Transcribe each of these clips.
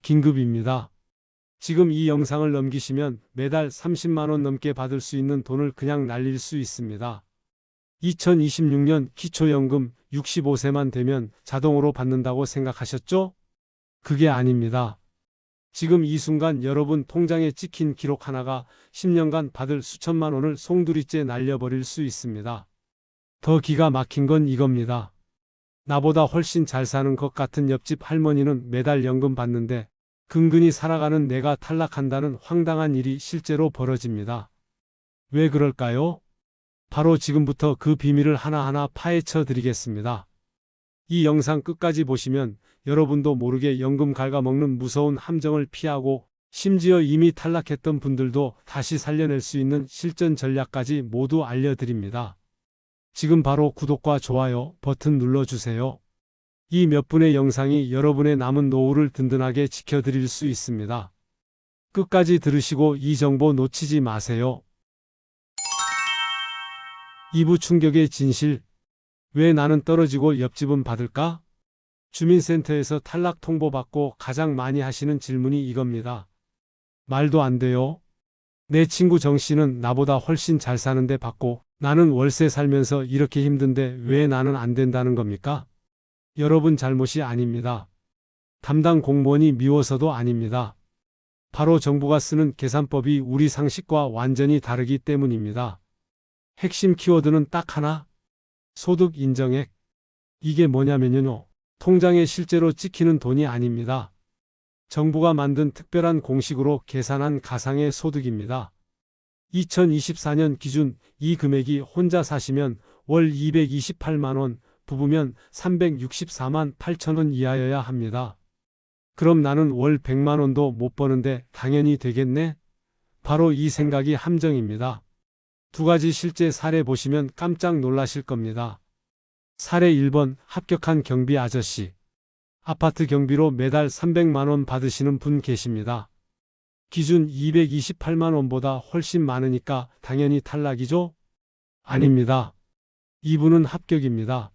긴급입니다. 지금 이 영상을 넘기시면 매달 30만 원 넘게 받을 수 있는 돈을 그냥 날릴 수 있습니다. 2026년 기초연금 65세만 되면 자동으로 받는다고 생각하셨죠? 그게 아닙니다. 지금 이 순간 여러분 통장에 찍힌 기록 하나가 10년간 받을 수천만 원을 송두리째 날려버릴 수 있습니다. 더 기가 막힌 건 이겁니다. 나보다 훨씬 잘 사는 것 같은 옆집 할머니는 매달 연금 받는데 근근히 살아가는 내가 탈락한다는 황당한 일이 실제로 벌어집니다. 왜 그럴까요? 바로 지금부터 그 비밀을 하나하나 파헤쳐 드리겠습니다. 이 영상 끝까지 보시면 여러분도 모르게 연금 갉아먹는 무서운 함정을 피하고 심지어 이미 탈락했던 분들도 다시 살려낼 수 있는 실전 전략까지 모두 알려드립니다. 지금 바로 구독과 좋아요 버튼 눌러주세요. 이 몇 분의 영상이 여러분의 남은 노후를 든든하게 지켜드릴 수 있습니다. 끝까지 들으시고 이 정보 놓치지 마세요. 2부 충격의 진실. 왜 나는 떨어지고 옆집은 받을까? 주민센터에서 탈락 통보받고 가장 많이 하시는 질문이 이겁니다. 말도 안 돼요. 내 친구 정 씨는 나보다 훨씬 잘 사는데 받고 나는 월세 살면서 이렇게 힘든데 왜 나는 안 된다는 겁니까? 여러분 잘못이 아닙니다. 담당 공무원이 미워서도 아닙니다. 바로 정부가 쓰는 계산법이 우리 상식과 완전히 다르기 때문입니다. 핵심 키워드는 딱 하나. 소득 인정액. 이게 뭐냐면요. 통장에 실제로 찍히는 돈이 아닙니다. 정부가 만든 특별한 공식으로 계산한 가상의 소득입니다. 2024년 기준 이 금액이 혼자 사시면 월 228만 원, 부부면 364만 8천 원 이하여야 합니다. 그럼 나는 월 100만 원도 못 버는데 당연히 되겠네? 바로 이 생각이 함정입니다. 두 가지 실제 사례 보시면 깜짝 놀라실 겁니다. 사례 1번 합격한 경비 아저씨. 아파트 경비로 매달 300만 원 받으시는 분 계십니다. 기준 228만 원보다 훨씬 많으니까 당연히 탈락이죠? 아닙니다. 이분은 합격입니다.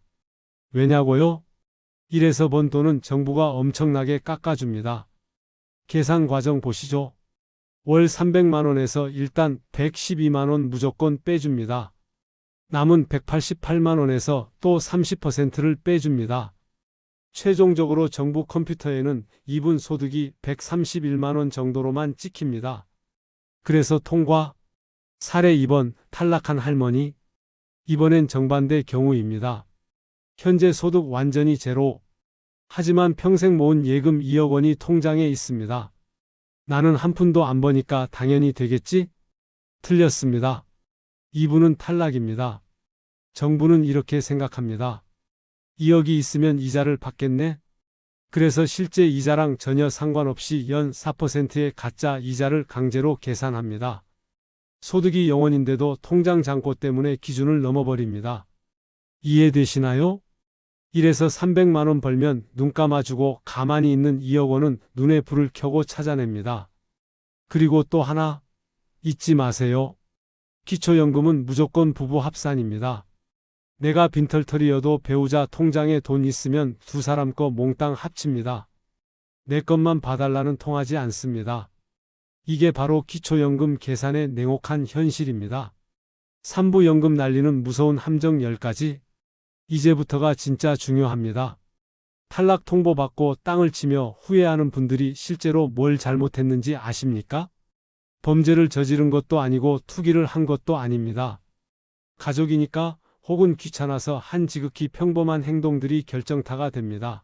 왜냐고요? 일해서 번 돈은 정부가 엄청나게 깎아줍니다. 계산 과정 보시죠. 월 300만 원에서 일단 112만 원 무조건 빼줍니다. 남은 188만 원에서 또 30%를 빼줍니다. 최종적으로 정부 컴퓨터에는 이분 소득이 131만 원 정도로만 찍힙니다. 그래서 통과. 사례 2번 탈락한 할머니. 이번엔 정반대 경우입니다. 현재 소득 완전히 제로. 하지만 평생 모은 예금 2억 원이 통장에 있습니다. 나는 한 푼도 안 버니까 당연히 되겠지? 틀렸습니다. 이분은 탈락입니다. 정부는 이렇게 생각합니다. 2억이 있으면 이자를 받겠네? 그래서 실제 이자랑 전혀 상관없이 연 4%의 가짜 이자를 강제로 계산합니다. 소득이 0원인데도 통장 잔고 때문에 기준을 넘어버립니다. 이해되시나요? 이래서 300만 원 벌면 눈 감아주고 가만히 있는 2억 원은 눈에 불을 켜고 찾아냅니다. 그리고 또 하나 잊지 마세요. 기초연금은 무조건 부부 합산입니다. 내가 빈털터리여도 배우자 통장에 돈 있으면 두 사람 거 몽땅 합칩니다. 내 것만 봐달라는 통하지 않습니다. 이게 바로 기초연금 계산의 냉혹한 현실입니다. 3부 연금 날리는 무서운 함정 10가지. 이제부터가 진짜 중요합니다. 탈락 통보받고 땅을 치며 후회하는 분들이 실제로 뭘 잘못했는지 아십니까? 범죄를 저지른 것도 아니고 투기를 한 것도 아닙니다. 가족이니까 혹은 귀찮아서 한 지극히 평범한 행동들이 결정타가 됩니다.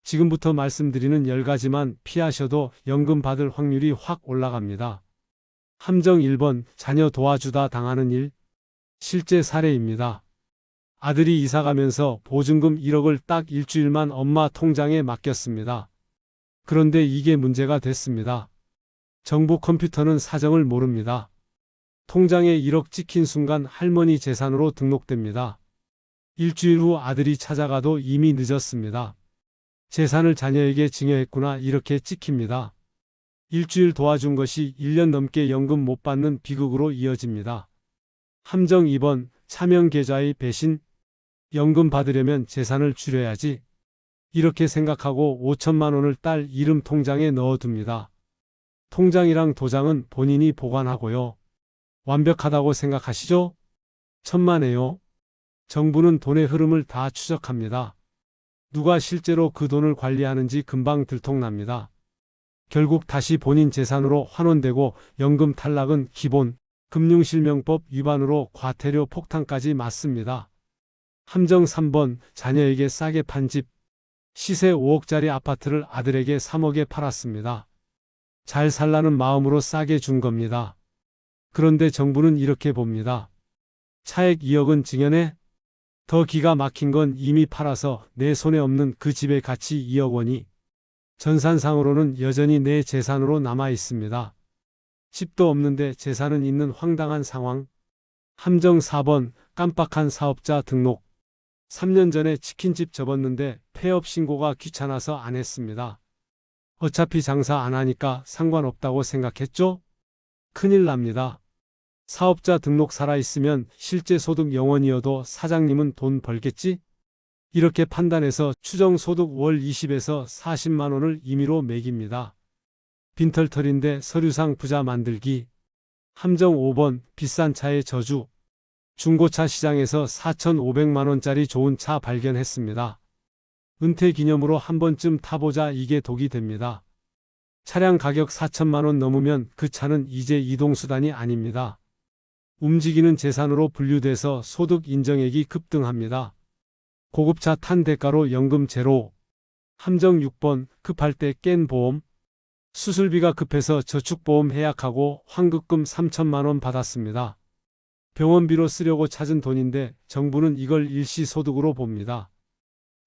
지금부터 말씀드리는 10가지만 피하셔도 연금 받을 확률이 확 올라갑니다. 함정 1번 자녀 도와주다 당하는 일. 실제 사례입니다. 아들이 이사가면서 보증금 1억을 딱 일주일만 엄마 통장에 맡겼습니다. 그런데 이게 문제가 됐습니다. 정부 컴퓨터는 사정을 모릅니다. 통장에 1억 찍힌 순간 할머니 재산으로 등록됩니다. 일주일 후 아들이 찾아가도 이미 늦었습니다. 재산을 자녀에게 증여했구나 이렇게 찍힙니다. 일주일 도와준 것이 1년 넘게 연금 못 받는 비극으로 이어집니다. 함정 2번 차명 계좌의 배신. 연금 받으려면 재산을 줄여야지. 이렇게 생각하고 5천만 원을 딸 이름 통장에 넣어둡니다. 통장이랑 도장은 본인이 보관하고요. 완벽하다고 생각하시죠? 천만에요. 정부는 돈의 흐름을 다 추적합니다. 누가 실제로 그 돈을 관리하는지 금방 들통납니다. 결국 다시 본인 재산으로 환원되고 연금 탈락은 기본, 금융실명법 위반으로 과태료 폭탄까지 맞습니다. 함정 3번, 자녀에게 싸게 판 집, 시세 5억짜리 아파트를 아들에게 3억에 팔았습니다. 잘 살라는 마음으로 싸게 준 겁니다. 그런데 정부는 이렇게 봅니다. 차액 2억은 증여네? 더 기가 막힌 건 이미 팔아서 내 손에 없는 그 집의 가치 2억 원이 전산상으로는 여전히 내 재산으로 남아 있습니다. 집도 없는데 재산은 있는 황당한 상황. 함정 4번, 깜빡한 사업자 등록. 3년 전에 치킨집 접었는데 폐업 신고가 귀찮아서 안 했습니다. 어차피 장사 안 하니까 상관없다고 생각했죠? 큰일 납니다. 사업자 등록 살아있으면 실제 소득 0원이어도 사장님은 돈 벌겠지? 이렇게 판단해서 추정 소득 월 20에서 40만 원을 임의로 매깁니다. 빈털털인데 서류상 부자 만들기. 함정 5번, 비싼 차의 저주. 중고차 시장에서 4,500만 원짜리 좋은 차 발견했습니다. 은퇴 기념으로 한 번쯤 타보자 이게 독이 됩니다. 차량 가격 4천만 원 넘으면 그 차는 이제 이동수단이 아닙니다. 움직이는 재산으로 분류돼서 소득 인정액이 급등합니다. 고급차 탄 대가로 연금 제로. 함정 6번, 급할 때 깬 보험. 수술비가 급해서 저축보험 해약하고 환급금 3천만 원 받았습니다. 병원비로 쓰려고 찾은 돈인데 정부는 이걸 일시소득으로 봅니다.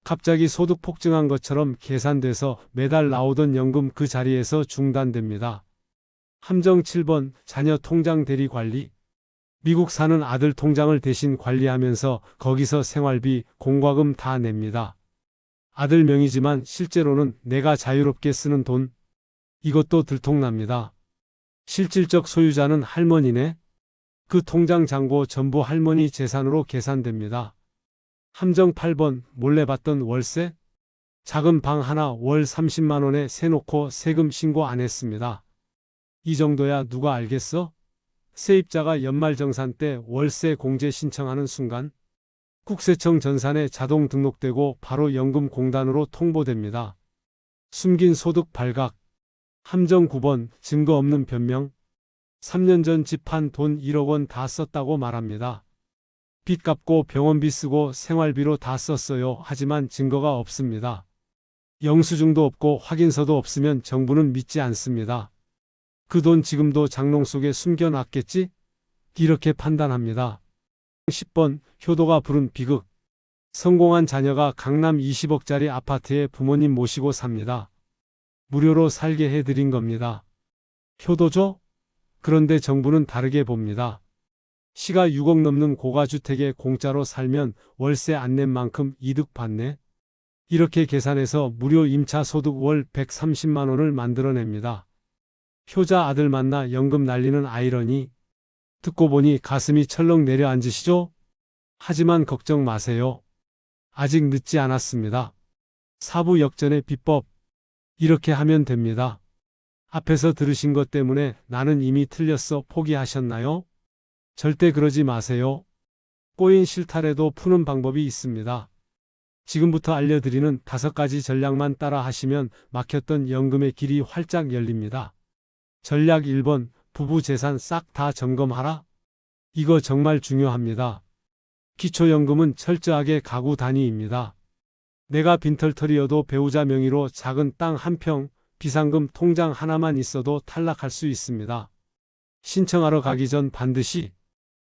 갑자기 소득 폭증한 것처럼 계산돼서 매달 나오던 연금 그 자리에서 중단됩니다. 함정 7번, 자녀 통장 대리 관리. 미국 사는 아들 통장을 대신 관리하면서 거기서 생활비, 공과금 다 냅니다. 아들 명의지만 실제로는 내가 자유롭게 쓰는 돈. 이것도 들통납니다. 실질적 소유자는 할머니네. 그 통장 잔고 전부 할머니 재산으로 계산됩니다. 함정 8번, 몰래 받던 월세. 작은 방 하나 월 30만 원에 세놓고 세금 신고 안 했습니다. 이 정도야 누가 알겠어? 세입자가 연말정산 때 월세 공제 신청하는 순간 국세청 전산에 자동 등록되고 바로 연금공단으로 통보됩니다. 숨긴 소득 발각. 함정 9번, 증거 없는 변명. 3년 전 집 판 돈 1억 원 다 썼다고 말합니다. 빚 갚고 병원비 쓰고 생활비로 다 썼어요. 하지만 증거가 없습니다. 영수증도 없고 확인서도 없으면 정부는 믿지 않습니다. 그 돈 지금도 장롱 속에 숨겨놨겠지? 이렇게 판단합니다. 10번, 효도가 부른 비극. 성공한 자녀가 강남 20억짜리 아파트에 부모님 모시고 삽니다. 무료로 살게 해드린 겁니다. 효도죠? 그런데 정부는 다르게 봅니다. 시가 6억 넘는 고가주택에 공짜로 살면 월세 안 낸 만큼 이득 받네? 이렇게 계산해서 무료 임차 소득 월 130만 원을 만들어냅니다. 효자 아들 만나 연금 날리는 아이러니. 듣고 보니 가슴이 철렁 내려앉으시죠? 하지만 걱정 마세요. 아직 늦지 않았습니다. 사부 역전의 비법. 이렇게 하면 됩니다. 앞에서 들으신 것 때문에 나는 이미 틀렸어 포기하셨나요? 절대 그러지 마세요. 꼬인 실타래도 푸는 방법이 있습니다. 지금부터 알려드리는 5가지 전략만 따라 하시면 막혔던 연금의 길이 활짝 열립니다. 전략 1번, 부부 재산 싹 다 점검하라. 이거 정말 중요합니다. 기초연금은 철저하게 가구 단위입니다. 내가 빈털터리여도 배우자 명의로 작은 땅 1평, 비상금 통장 하나만 있어도 탈락할 수 있습니다. 신청하러 가기 전 반드시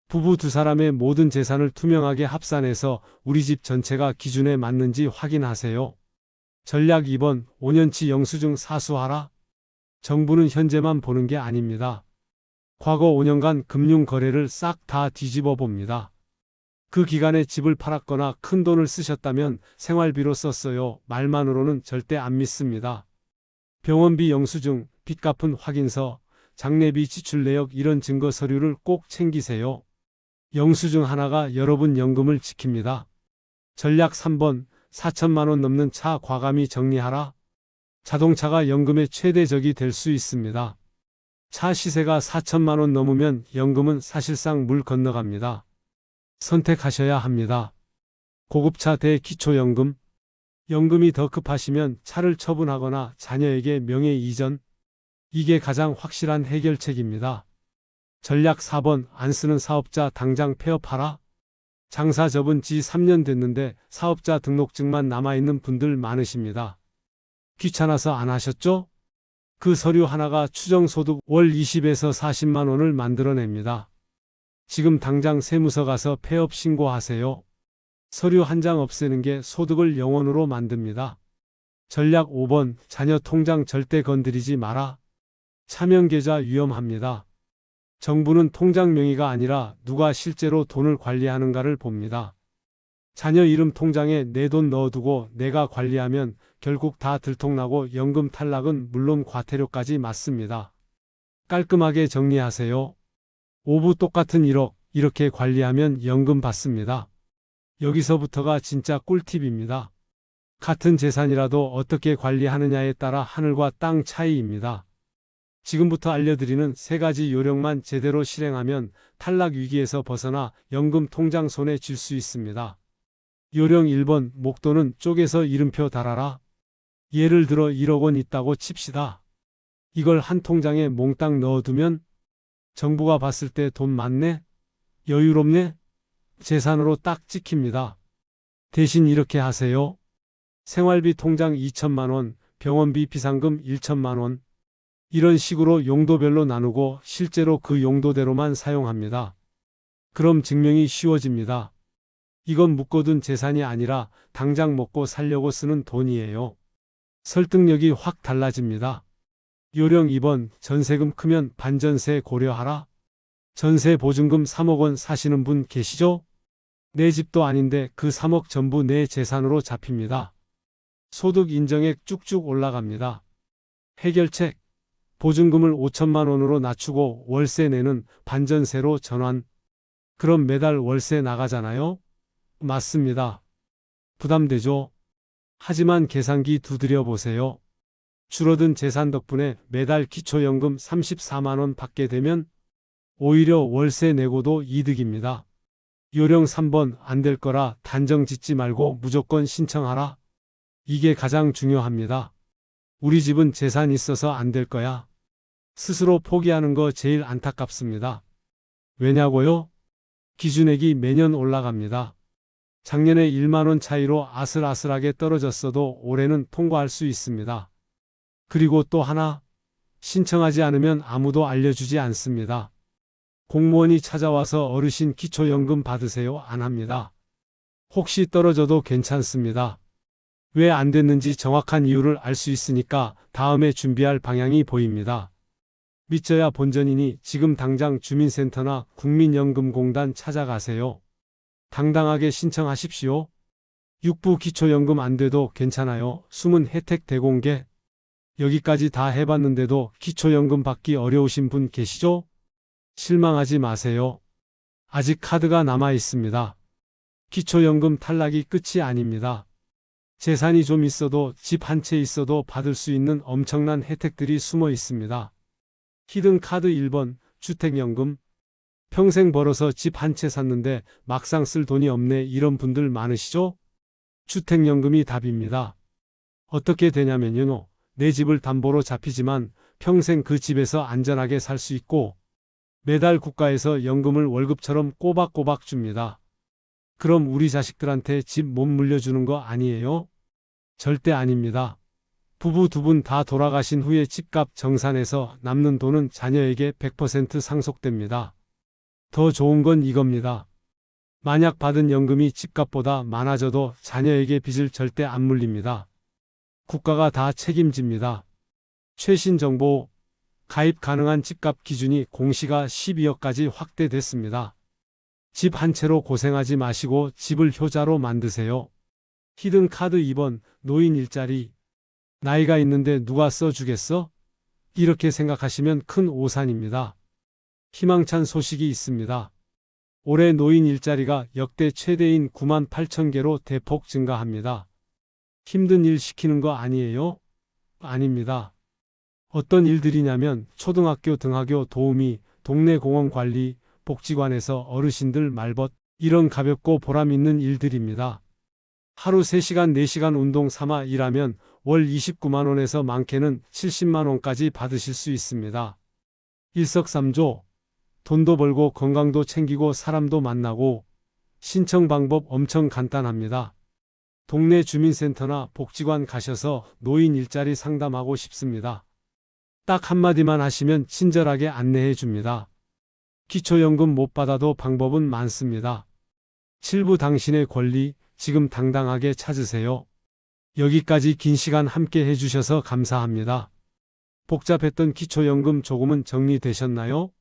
부부 두 사람의 모든 재산을 투명하게 합산해서 우리 집 전체가 기준에 맞는지 확인하세요. 전략 2번, 5년치 영수증 사수하라. 정부는 현재만 보는 게 아닙니다. 과거 5년간 금융 거래를 싹 다 뒤집어 봅니다. 그 기간에 집을 팔았거나 큰 돈을 쓰셨다면 생활비로 썼어요. 말만으로는 절대 안 믿습니다. 병원비 영수증, 빚 갚은 확인서, 장례비 지출 내역 이런 증거 서류를 꼭 챙기세요. 영수증 하나가 여러분 연금을 지킵니다. 전략 3번, 4천만 원 넘는 차 과감히 정리하라. 자동차가 연금의 최대 적이 될 수 있습니다. 차 시세가 4천만 원 넘으면 연금은 사실상 물 건너갑니다. 선택하셔야 합니다. 고급차 대 기초연금. 연금이 더 급하시면 차를 처분하거나 자녀에게 명의 이전. 이게 가장 확실한 해결책입니다. 전략 4번. 안 쓰는 사업자 당장 폐업하라. 장사 접은 지 3년 됐는데 사업자 등록증만 남아있는 분들 많으십니다. 귀찮아서 안 하셨죠? 그 서류 하나가 추정소득 월 20에서 40만 원을 만들어냅니다. 지금 당장 세무서 가서 폐업 신고하세요. 서류 한 장 없애는 게 소득을 영원으로 만듭니다. 전략 5번. 자녀 통장 절대 건드리지 마라. 차명계좌 위험합니다. 정부는 통장 명의가 아니라 누가 실제로 돈을 관리하는가를 봅니다. 자녀 이름 통장에 내 돈 넣어두고 내가 관리하면 결국 다 들통나고 연금 탈락은 물론 과태료까지 맞습니다. 깔끔하게 정리하세요. 5부 똑같은 1억 이렇게 관리하면 연금 받습니다. 여기서부터가 진짜 꿀팁입니다. 같은 재산이라도 어떻게 관리하느냐에 따라 하늘과 땅 차이입니다. 지금부터 알려드리는 3가지 요령만 제대로 실행하면 탈락 위기에서 벗어나 연금 통장 손에 쥘 수 있습니다. 요령 1번. 목돈은 쪼개서 이름표 달아라. 예를 들어 1억 원 있다고 칩시다. 이걸 한 통장에 몽땅 넣어두면 정부가 봤을 때 돈 많네? 여유롭네? 재산으로 딱 찍힙니다. 대신 이렇게 하세요. 생활비 통장 2천만 원, 병원비 비상금 1천만 원. 이런 식으로 용도별로 나누고 실제로 그 용도대로만 사용합니다. 그럼 증명이 쉬워집니다. 이건 묶어둔 재산이 아니라 당장 먹고 살려고 쓰는 돈이에요. 설득력이 확 달라집니다. 요령 2번. 전세금 크면 반전세 고려하라. 전세 보증금 3억 원 사시는 분 계시죠? 내 집도 아닌데 그 3억 전부 내 재산으로 잡힙니다. 소득 인정액 쭉쭉 올라갑니다. 해결책. 보증금을 5천만 원으로 낮추고 월세 내는 반전세로 전환. 그럼 매달 월세 나가잖아요? 맞습니다. 부담되죠? 하지만 계산기 두드려 보세요. 줄어든 재산 덕분에 매달 기초연금 34만 원 받게 되면 오히려 월세 내고도 이득입니다. 요령 3번. 안 될 거라 단정 짓지 말고 무조건 신청하라. 이게 가장 중요합니다. 우리 집은 재산 있어서 안 될 거야. 스스로 포기하는 거 제일 안타깝습니다. 왜냐고요? 기준액이 매년 올라갑니다. 작년에 1만 원 차이로 아슬아슬하게 떨어졌어도 올해는 통과할 수 있습니다. 그리고 또 하나, 신청하지 않으면 아무도 알려주지 않습니다. 공무원이 찾아와서 어르신 기초연금 받으세요 안 합니다. 혹시 떨어져도 괜찮습니다. 왜 안 됐는지 정확한 이유를 알 수 있으니까 다음에 준비할 방향이 보입니다. 믿져야 본전이니 지금 당장 주민센터나 국민연금공단 찾아가세요. 당당하게 신청하십시오. 6부 기초연금 안 돼도 괜찮아요. 숨은 혜택 대공개. 여기까지 다 해봤는데도 기초연금 받기 어려우신 분 계시죠? 실망하지 마세요. 아직 카드가 남아 있습니다. 기초연금 탈락이 끝이 아닙니다. 재산이 좀 있어도 집 한 채 있어도 받을 수 있는 엄청난 혜택들이 숨어 있습니다. 히든카드 1번. 주택연금. 평생 벌어서 집 한 채 샀는데 막상 쓸 돈이 없네 이런 분들 많으시죠? 주택연금이 답입니다. 어떻게 되냐면요. 내 집을 담보로 잡히지만 평생 그 집에서 안전하게 살 수 있고 매달 국가에서 연금을 월급처럼 꼬박꼬박 줍니다. 그럼 우리 자식들한테 집 못 물려주는 거 아니에요? 절대 아닙니다. 부부 두 분 다 돌아가신 후에 집값 정산해서 남는 돈은 자녀에게 100% 상속됩니다. 더 좋은 건 이겁니다. 만약 받은 연금이 집값보다 많아져도 자녀에게 빚을 절대 안 물립니다. 국가가 다 책임집니다. 최신 정보. 가입 가능한 집값 기준이 공시가 12억까지 확대됐습니다. 집 한 채로 고생하지 마시고 집을 효자로 만드세요. 히든카드 2번. 노인 일자리. 나이가 있는데 누가 써주겠어? 이렇게 생각하시면 큰 오산입니다. 희망찬 소식이 있습니다. 올해 노인 일자리가 역대 최대인 9만 8천 개로 대폭 증가합니다. 힘든 일 시키는 거 아니에요? 아닙니다. 어떤 일들이냐면 초등학교 등하교 도우미, 동네 공원 관리, 복지관에서 어르신들 말벗, 이런 가볍고 보람 있는 일들입니다. 하루 3시간, 4시간 운동 삼아 일하면 월 29만 원에서 많게는 70만 원까지 받으실 수 있습니다. 일석삼조, 돈도 벌고 건강도 챙기고 사람도 만나고. 신청 방법 엄청 간단합니다. 동네 주민센터나 복지관 가셔서 노인 일자리 상담하고 싶습니다. 딱 한마디만 하시면 친절하게 안내해 줍니다. 기초연금 못 받아도 방법은 많습니다. 7부 당신의 권리, 지금 당당하게 찾으세요. 여기까지 긴 시간 함께 해주셔서 감사합니다. 복잡했던 기초연금 조금은 정리되셨나요?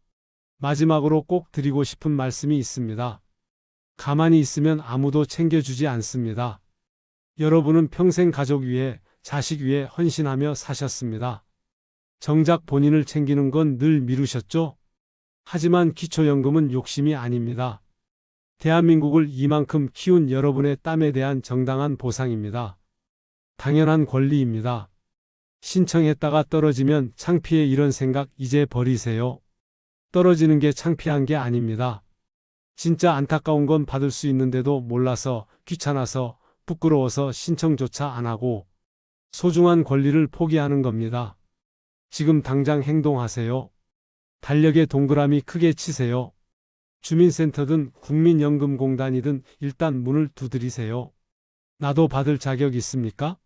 마지막으로 꼭 드리고 싶은 말씀이 있습니다. 가만히 있으면 아무도 챙겨주지 않습니다. 여러분은 평생 가족 위해, 자식 위해 헌신하며 사셨습니다. 정작 본인을 챙기는 건 늘 미루셨죠? 하지만 기초연금은 욕심이 아닙니다. 대한민국을 이만큼 키운 여러분의 땀에 대한 정당한 보상입니다. 당연한 권리입니다. 신청했다가 떨어지면 창피해 이런 생각 이제 버리세요. 떨어지는 게 창피한 게 아닙니다. 진짜 안타까운 건 받을 수 있는데도 몰라서, 귀찮아서, 부끄러워서 신청조차 안 하고 소중한 권리를 포기하는 겁니다. 지금 당장 행동하세요. 달력에 동그라미 크게 치세요. 주민센터든 국민연금공단이든 일단 문을 두드리세요. 나도 받을 자격 있습니까?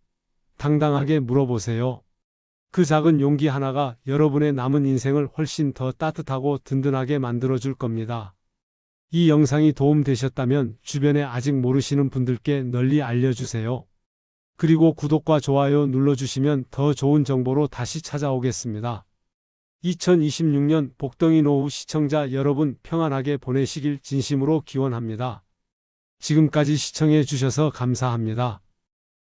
당당하게 물어보세요. 그 작은 용기 하나가 여러분의 남은 인생을 훨씬 더 따뜻하고 든든하게 만들어줄 겁니다. 이 영상이 도움되셨다면 주변에 아직 모르시는 분들께 널리 알려주세요. 그리고 구독과 좋아요 눌러주시면 더 좋은 정보로 다시 찾아오겠습니다. 2026년 복덩이 노후 시청자 여러분 평안하게 보내시길 진심으로 기원합니다. 지금까지 시청해 주셔서 감사합니다.